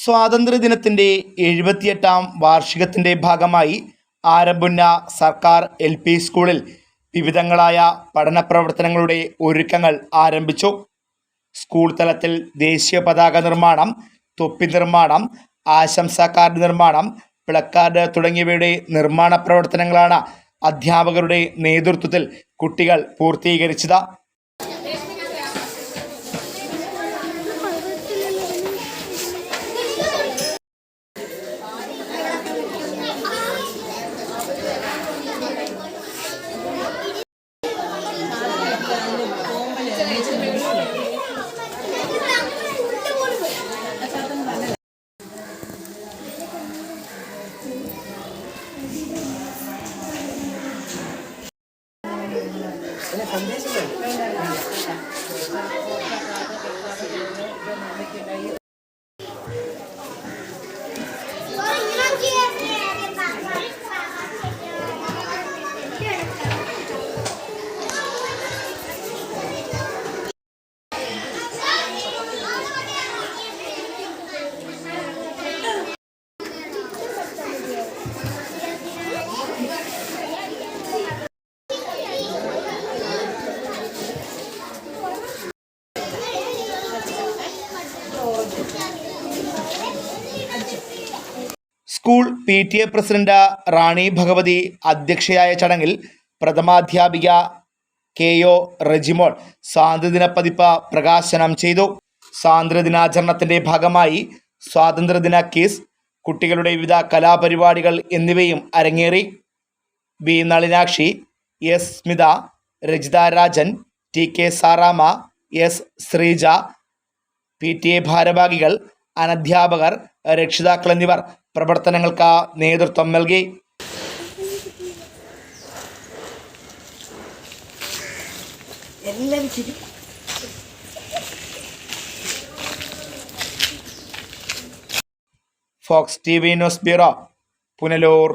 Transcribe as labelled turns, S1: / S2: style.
S1: സ്വാതന്ത്ര്യദിനത്തിൻ്റെ 78ാം വാർഷികത്തിൻ്റെ ഭാഗമായി ആരംഭുന്ന സർക്കാർ LP സ്കൂളിൽ വിവിധങ്ങളായ പഠന പ്രവർത്തനങ്ങളുടെ ഒരുക്കങ്ങൾ ആരംഭിച്ചു. സ്കൂൾ തലത്തിൽ ദേശീയ പതാക നിർമ്മാണം, തൊപ്പി നിർമ്മാണം, ആശംസാ കാർഡ് നിർമ്മാണം, പ്ലക്കാർഡ് തുടങ്ങിയവയുടെ നിർമ്മാണ പ്രവർത്തനങ്ങളാണ് അധ്യാപകരുടെ നേതൃത്വത്തിൽ കുട്ടികൾ പൂർത്തീകരിച്ചത്. സ്കൂൾ PTA പ്രസിഡന്റ് റാണി ഭഗവതി അധ്യക്ഷയായ ചടങ്ങിൽ പ്രഥമാധ്യാപിക KO റെജിമോൾ സ്വാതന്ത്ര്യദിന പതിപ്പ് പ്രകാശനം ചെയ്തു. സ്വാതന്ത്ര്യദിനാചരണത്തിൻ്റെ ഭാഗമായി സ്വാതന്ത്ര്യദിന ക്വിസ്, കുട്ടികളുടെ വിവിധ കലാപരിപാടികൾ എന്നിവയും അരങ്ങേറി. B Nalinakshi, S Smitha, Rajitha Rajan, TK Saramma, S Sreeja, PTA ഭാരവാഹികൾ, അനധ്യാപകർ, രക്ഷിതാക്കൾ എന്നിവർ പ്രവർത്തനങ്ങൾക്ക് നേതൃത്വം നൽകി. Fox TV news bureau, Punalur.